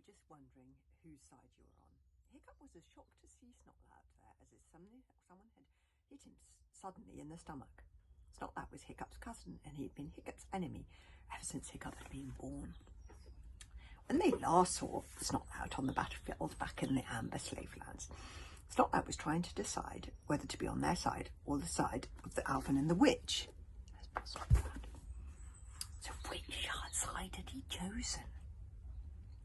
were just wondering whose side you were on. Hiccup was as shocked to see Snotlout there as if someone had hit him suddenly in the stomach. Snotlout was Hiccup's cousin, and he'd been Hiccup's enemy ever since Hiccup had been born. When they last saw Snotlout on the battlefield back in the Amber Slave Lands, Snotlout was trying to decide whether to be on their side or the side of the Alvin and the Witch. So which side had he chosen?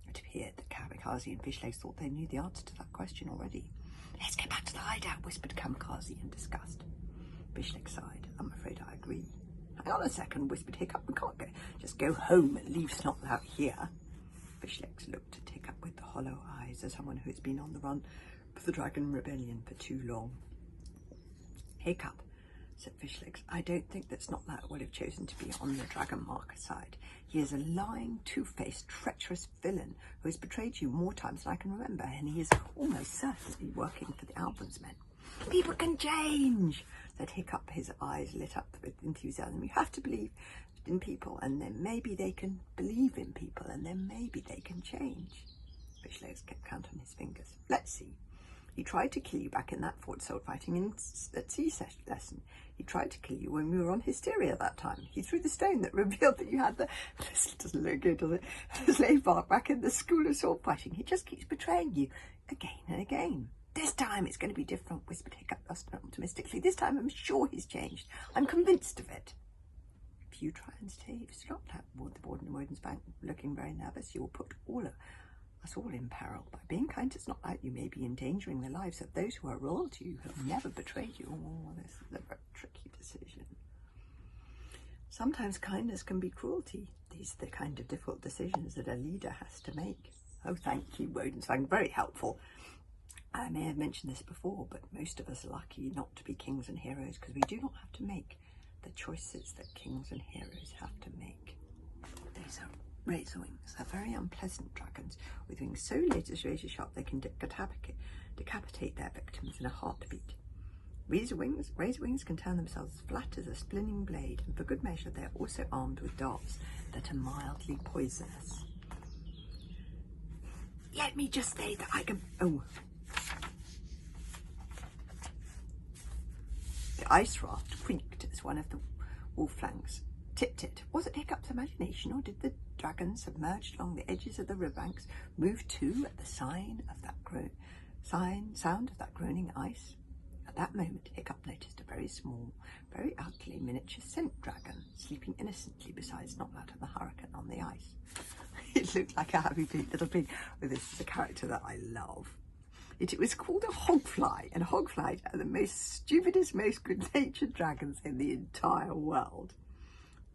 It appeared that Kamikaze and Fishlegs thought they knew the answer to that question already. "Let's get back to the hideout," whispered Kamikaze in disgust. Fishlegs sighed. "I'm afraid I agree." "Hang on a second," whispered Hiccup. "We can't just go home and leave Snotlout here." Fishlegs looked at Hiccup with the hollow eyes of someone who has been on the run for the Dragon Rebellion for too long. "Hiccup," said Fishlegs, "I don't think that Snotlout would have chosen to be on the Dragon Marker side. He is a lying, two-faced, treacherous villain who has betrayed you more times than I can remember, and he is almost certainly working for the Alvin's men." "People can change," said Hiccup, his eyes lit up with enthusiasm. "You have to believe in people, and then maybe they can believe in people, and then maybe they can change." Fishlegs kept count on his fingers. "Let's see. He tried to kill you back in that fort sword fighting at sea lesson. He tried to kill you when we were on Hysteria that time. He threw the stone that revealed that you had this doesn't look good, does it? The slave mark back in the school of sword fighting. He just keeps betraying you again and again." "This time it's going to be different," whispered Hiccup optimistically. "This time I'm sure he's changed. I'm convinced of it." "If you try and save Snotlout," warned the Warden of Woden's-Bank, looking very nervous, "you will put us all in peril. By being kind to Snotlout, you may be endangering the lives of those who are loyal to you, who have never betrayed you." "Oh, this is a very tricky decision." "Sometimes kindness can be cruelty. These are the kind of difficult decisions that a leader has to make." "Oh, thank you, Woden's-Bank. Very helpful. I may have mentioned this before, but most of us are lucky not to be kings and heroes because we do not have to make the choices that kings and heroes have to make. These are Razorwings. They're very unpleasant dragons with wings so razor sharp they can decapitate their victims in a heartbeat. Razorwings can turn themselves as flat as a splinting blade, and for good measure they are also armed with darts that are mildly poisonous. Let me just say that I can... Oh. The ice raft creaked as one of the wolf flanks tipped it. Was it Hiccup's imagination, or did the dragon submerged along the edges of the riverbanks move too at the sound of that groaning ice? At that moment, Hiccup noticed a very small, very ugly miniature scent dragon sleeping innocently beside Snotlout and the Hurricane on the ice. It looked like a happy little pig. Oh, this is a character that I love. It was called a hogfly, and hogflies are the most stupidest, most good-natured dragons in the entire world.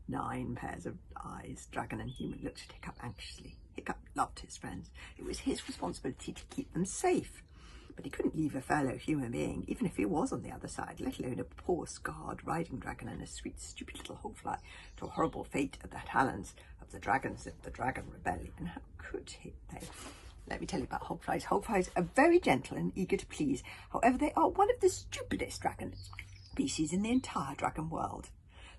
9 pairs of eyes, dragon and human, looked at Hiccup anxiously. Hiccup loved his friends. It was his responsibility to keep them safe. But he couldn't leave a fellow human being, even if he was on the other side, let alone a poor, scarred riding dragon and a sweet, stupid little hogfly, to a horrible fate at the hands of the dragons of the Dragon Rebellion. And how could they? Let me tell you about hogflies. Hogflies are very gentle and eager to please. However, they are one of the stupidest dragon species in the entire dragon world.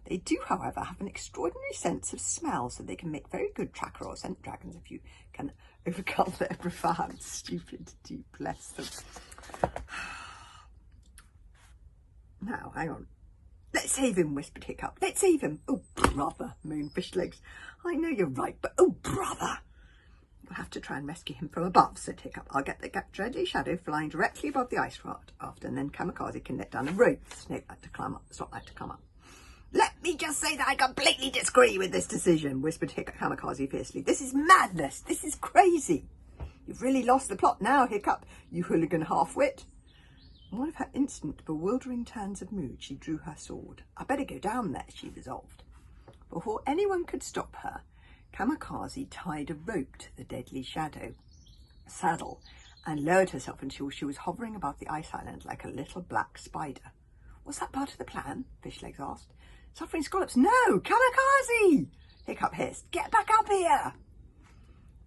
They do, however, have an extraordinary sense of smell, so they can make very good tracker or scent dragons if you can overcome their profound stupidity. Bless them. Now, hang on. "Let's save him," whispered Hiccup. "Let's save him." "Oh, brother," moaned Fishlegs. "I know you're right, but oh, brother." "We'll have to try and rescue him from above," said Hiccup. "I'll get the deadly shadow flying directly above the ice raft after, and then Kamikaze can let down a rope for Snotlout to climb up. "Let me just say that I completely disagree with this decision," whispered Kamikaze fiercely. "This is madness. This is crazy. You've really lost the plot now, Hiccup, you hooligan half-wit." In one of her instant, bewildering turns of mood, she drew her sword. "I better go down there," she resolved. Before anyone could stop her, Kamikaze tied a rope to the deadly shadow saddle and lowered herself until she was hovering above the ice island like a little black spider. "Was that part of the plan?" Fishlegs asked. "Suffering scallops, no! Kamikaze!" Hiccup hissed. "Get back up here!"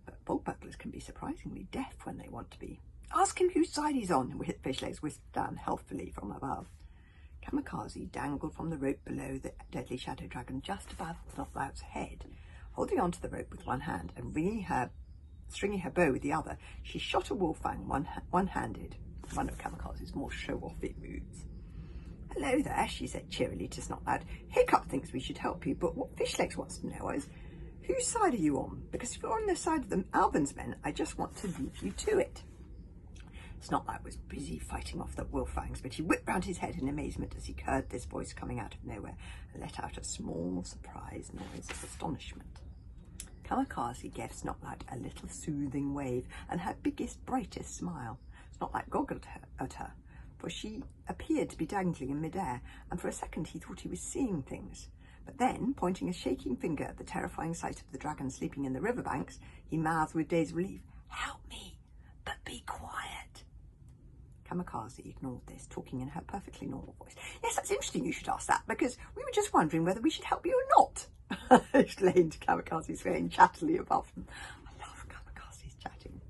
But bog bucklers can be surprisingly deaf when they want to be. "Ask him whose side he's on," Fishlegs whispered down healthfully from above. Kamikaze dangled from the rope below the deadly shadow dragon just above Snotlout's head, holding onto the rope with one hand and wringing her Stringing her bow with the other, she shot a wolfang one-handed, one of Kamikaze's more show-offy moves. "Hello there," she said cheerily to Snotlout. "Hiccup thinks we should help you, but what Fishlegs wants to know is, whose side are you on? Because if you're on the side of the Alvin's men, I just want to leave you to it." Snotlout was busy fighting off the wolfangs, but he whipped round his head in amazement as he heard this voice coming out of nowhere and let out a small surprised noise of astonishment. Kamikaze gave Snotlout a little soothing wave and her biggest, brightest smile. Snotlout goggled at her, for she appeared to be dangling in midair, and for a second he thought he was seeing things. But then, pointing a shaking finger at the terrifying sight of the dragon sleeping in the riverbanks, he mouthed with dazed relief, "Help me, but be quiet." Kamikaze ignored this, talking in her perfectly normal voice. "Yes, that's interesting you should ask that, because we were just wondering whether we should help you or not," exclaimed Kamikaze, swaying chattily above them. I love Kamikaze's chatting.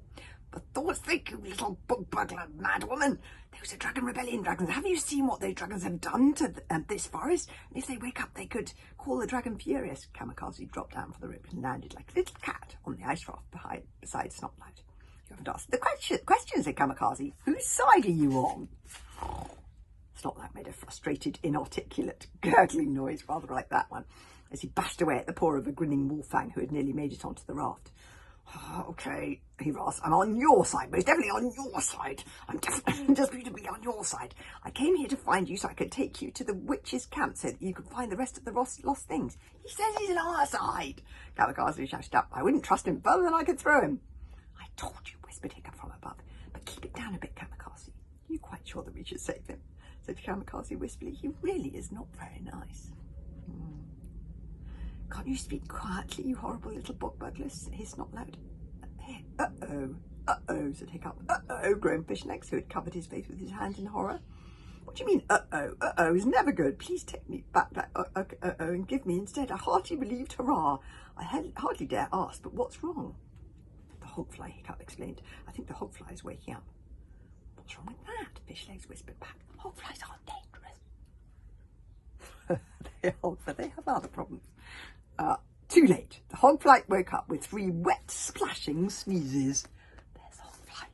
"For Thor's sake, you little book burglar, mad woman! Those are Dragon Rebellion dragons. Have you seen what those dragons have done to this forest? And if they wake up, they could call the dragon furious." Kamikaze dropped down from the rope and landed like a little cat on the ice raft beside Snotlout. "You haven't asked the question," said Kamikaze. "Whose side are you on?" Snotlout made a frustrated, inarticulate, gurgling noise, rather like that one, as he bashed away at the paw of a grinning wolfang who had nearly made it onto the raft. "Okay," he rasped. "I'm on your side, most definitely on your side. I'm definitely indisputably on your side. I came here to find you so I could take you to the witch's camp so that you could find the rest of the lost things." "He says he's on our side," Kamikaze shouted up. "I wouldn't trust him further than I could throw him." "I told you," whispered Hiccup from above. "But keep it down a bit, Kamikaze. Are you quite sure that we should save him?" said Kamikaze wistfully. "He really is not very nice." "Can't you speak quietly, you horrible little book burglars?" hissed Snotlout. Uh-oh, said Hiccup. "Uh-oh," groaned Fishlegs, who had covered his face with his hand in horror. "What do you mean, uh-oh? Uh-oh is never good. Please take me back, uh-oh, and give me instead a hearty, relieved hurrah. I hardly dare ask, but what's wrong?" "The hogfly," Hiccup explained. "I think the hogfly is waking up." "What's wrong with that?" Fishlegs whispered back. "Hogflies aren't dangerous." They are, but they have other problems. Too late. The hogfly woke up with 3 wet, splashing sneezes. There's the hogfly.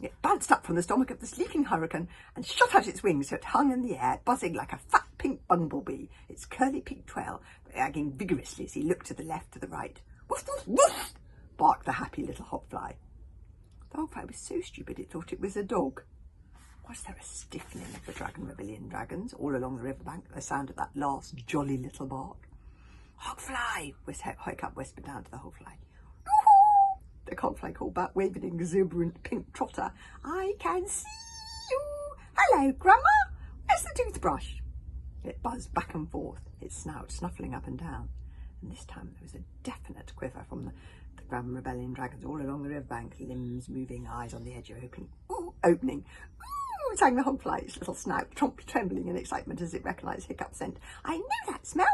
It bounced up from the stomach of the sleeping hurricane and shot out its wings so it hung in the air, buzzing like a fat pink bumblebee, its curly pink tail wagging vigorously as he looked to the left, to the right. "Woof, woof, woof!" barked the happy little hogfly. The hogfly was so stupid it thought it was a dog. Was there a stiffening of the Dragon Rebellion dragons all along the riverbank at the sound of that last jolly little bark? "Hogfly!" Hiccup whispered down to the hogfly. "Yoo-hoo!" the hogfly called back, waving an exuberant pink trotter. "I can see you! Hello, Grandma! Where's the toothbrush?" It buzzed back and forth, its snout snuffling up and down, and this time there was a definite quiver from the Dragon Rebellion dragons all along the riverbank, limbs moving, eyes on the edge of opening. "Ooh!" sang the hogfly, its little snout trembling in excitement as it recognised Hiccup's scent. "I know that smell!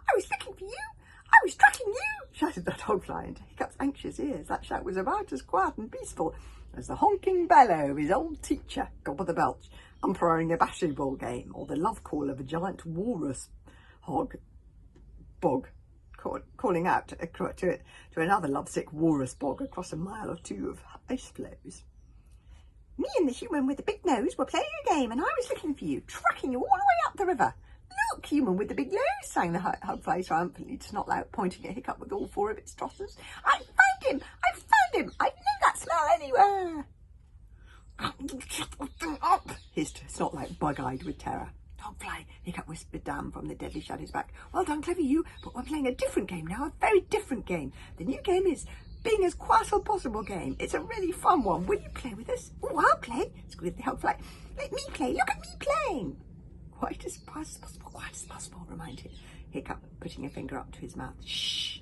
I was looking for you! I was tracking you!" shouted that hogfly into Hiccup's anxious ears. That shout was about as quiet and peaceful as the honking bellow of his old teacher, Gobber the Belch, umpiring a basketball game, or the love call of a giant walrus bog, calling out to another lovesick walrus bog across a mile or 2 of ice floes. "Me and the human with the big nose were playing a game, and I was looking for you, tracking you all the way up the river. Look, human with the big nose," sang the hogfly triumphantly to Snotlout, pointing at Hiccup with all 4 of its trotters. "I found him! I found him! I know that smell anywhere!" "Up!" hissed Snotlout, bug-eyed with terror. "Hogfly," Hiccup whispered down from the deadly shadows back. "Well done, clever you, but we're playing a different game now, a very different game. The new game is being as quiet as possible game. It's a really fun one. Will you play with us?" "Oh, I'll play," squealed the hogfly. "Let me play. Look at me playing." Quiet as possible, reminded Hiccup, putting a finger up to his mouth. "Shh!"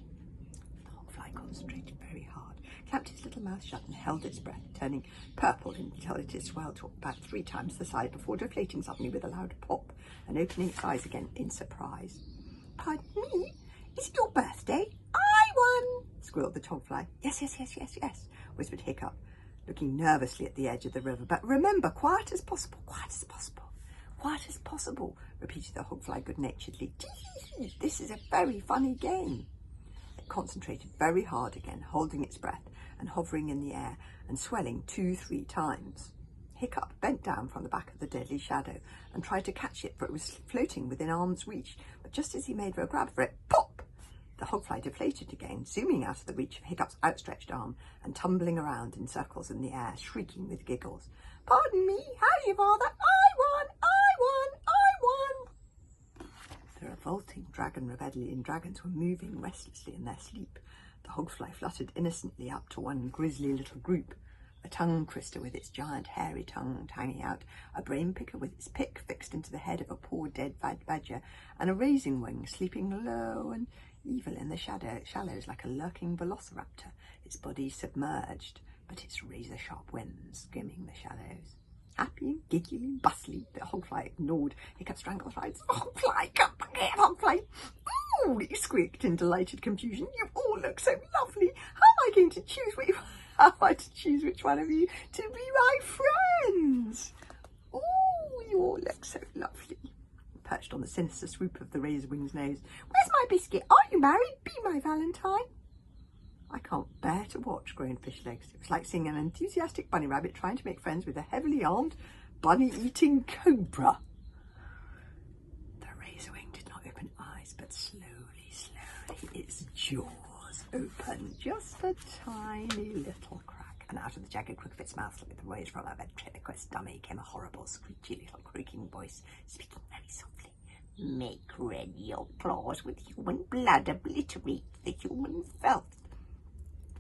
The hogfly concentrated very hard, clamped its little mouth shut and held its breath, turning purple until it had swelled to about 3 times the size before deflating suddenly with a loud pop and opening its eyes again in surprise. "Pardon me? Is it your birthday?" "I won!" squealed the hogfly. Yes, whispered Hiccup, looking nervously at the edge of the river. "But remember, quiet as possible, quiet as possible. Quiet as possible," repeated the hogfly good-naturedly. "This is a very funny game." It concentrated very hard again, holding its breath and hovering in the air and swelling 2-3 times. Hiccup bent down from the back of the deadly shadow and tried to catch it, for it was floating within arm's reach. But just as he made a grab for it, pop! The hogfly deflated again, zooming out of the reach of Hiccup's outstretched arm and tumbling around in circles in the air, shrieking with giggles. "Pardon me, how's your father? I won! I won! I won!" The revolting dragon rebellion dragons were moving restlessly in their sleep. The hogfly fluttered innocently up to one grisly little group. A tongue twister with its giant hairy tongue hanging out, a brain picker with its pick fixed into the head of a poor dead badger, and a raising wing sleeping low and evil in the shallows like a lurking velociraptor, its body submerged, but its razor-sharp wings skimming the shallows. Happy and giggly and bustly, the hogfly ignored Hiccup's strangled-sides. "Hogfly, come back here, hogfly!" "Oh!" he squeaked in delighted confusion. "You all look so lovely. How am I going to choose which one of you to be my friends? Oh, you all look so lovely." Perched on the sinister swoop of the razor wing's nose. "Where's my biscuit? Are you married? Be my Valentine." "I can't bear to watch," groaned Fishlegs. It was like seeing an enthusiastic bunny rabbit trying to make friends with a heavily armed, bunny-eating cobra. The razor wing did not open its eyes, but slowly, its jaws opened just a tiny little crack, and out of the jagged crook of its mouth, like the rays from a ventriloquist dummy, came a horrible, screechy little croaking voice, speaking very softly. "Make ready your claws with human blood, obliterate the human filth."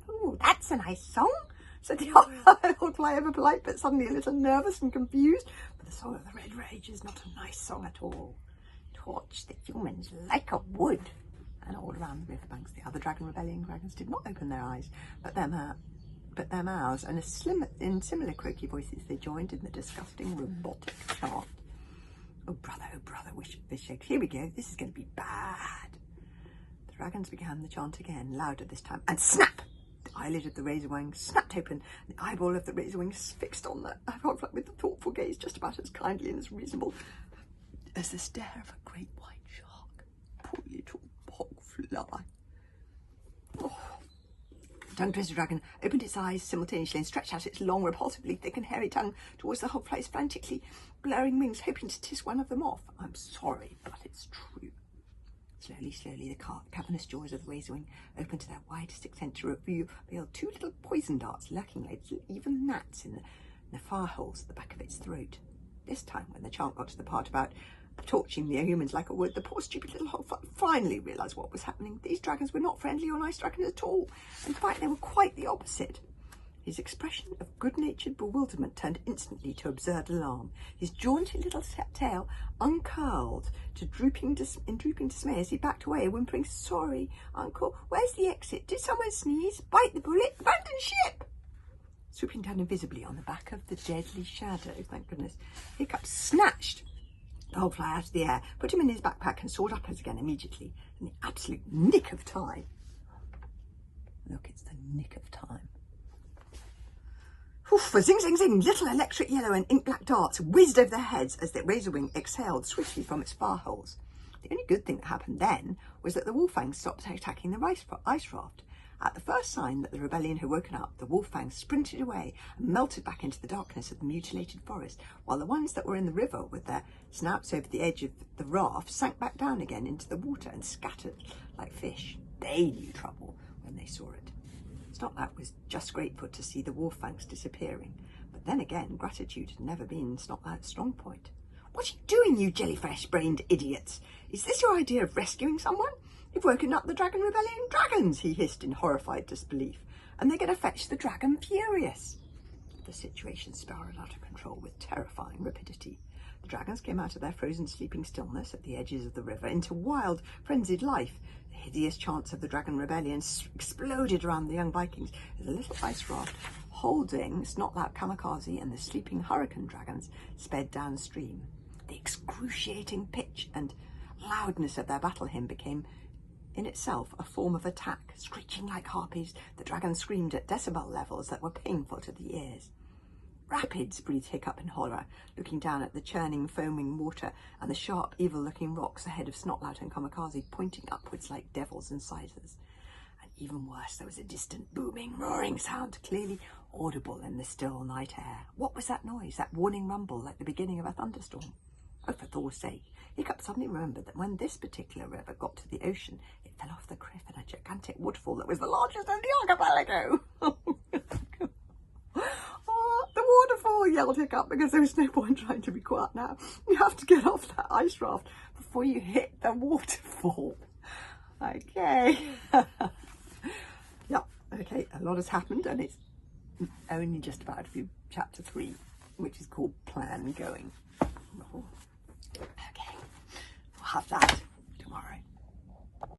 "Oh, that's a nice song," said the hogfly, ever polite, but suddenly a little nervous and confused. "But the song of the Red Rage is not a nice song at all. Torch the humans like a wood." And all around the riverbanks, the other dragon rebellion dragons did not open their eyes, but their mouths, and in similar croaky voices they joined in the disgusting robotic chant. Oh brother, whispered Fishlegs. "Here we go. This is going to be bad." The dragons began the chant again, louder this time, and snap! The eyelid of the razor wing snapped open, and the eyeball of the razor wing fixed on the hogfly with a thoughtful gaze just about as kindly and as reasonable as the stare of a great white shark. Poor little hogfly. Oh. The tongue-twisted dragon opened its eyes simultaneously and stretched out its long, repulsively thick and hairy tongue towards the hogfly's frantically blurring wings, hoping to tiss one of them off. "I'm sorry, but it's true." Slowly, the cavernous jaws of the razor wing opened to their widest extent to reveal 2 little poison darts lurking like even gnats in the fire holes at the back of its throat. This time, when the chant got to the part about torching the humans like a wood, the poor stupid little hogfly finally realised what was happening. These dragons were not friendly or nice dragons at all. In fact, they were quite the opposite. His expression of good-natured bewilderment turned instantly to absurd alarm. His jaunty little tail uncurled in drooping dismay as he backed away, whimpering, "Sorry, Uncle, where's the exit? Did someone sneeze? Bite the bullet? Abandon ship!" Swooping down invisibly on the back of the deadly shadow, thank goodness, Hiccup snatched the hogfly out of the air, put him in his backpack and soared upwards again immediately, in the absolute nick of time. Look, it's the nick of time. Oof, zing, zing, zing, little electric yellow and ink-black darts whizzed over their heads as the razor wing exhaled swiftly from its far holes. The only good thing that happened then was that the wolffangs stopped attacking the ice raft. At the first sign that the rebellion had woken up, the wolffangs sprinted away and melted back into the darkness of the mutilated forest, while the ones that were in the river with their snouts over the edge of the raft sank back down again into the water and scattered like fish. They knew trouble when they saw it. Snotlout was just grateful to see the wolffangs disappearing, but then again, gratitude had never been Snotlout's strong point. "What are you doing, you jellyfish-brained idiots? Is this your idea of rescuing someone? You've woken up the Dragon Rebellion dragons," he hissed in horrified disbelief, "and they're going to fetch the Dragon Furious." The situation spiraled out of control with terrifying rapidity. The dragons came out of their frozen sleeping stillness at the edges of the river into wild, frenzied life. The hideous chants of the Dragon Rebellion exploded around the young Vikings as a little ice raft holding Snotlout Kamikaze and the sleeping hurricane dragons sped downstream. The excruciating pitch and loudness of their battle hymn became in itself a form of attack. Screeching like harpies, the dragons screamed at decibel levels that were painful to the ears. "Rapids," breathed Hiccup in horror, looking down at the churning, foaming water and the sharp, evil-looking rocks ahead of Snotlout and Kamikaze, pointing upwards like devils' incisors. Even worse, there was a distant booming, roaring sound, clearly audible in the still night air. What was that noise, that warning rumble like the beginning of a thunderstorm? Oh, for Thor's sake. Hiccup suddenly remembered that when this particular river got to the ocean, it fell off the cliff in a gigantic waterfall that was the largest in the archipelago. Oh, the waterfall, yelled Hiccup, because there was no point trying to be quiet now. You have to get off that ice raft before you hit the waterfall. Okay. Yeah, okay, a lot has happened, and it's only just about to be chapter 3, which is called Plan Going. Okay, we'll have that tomorrow.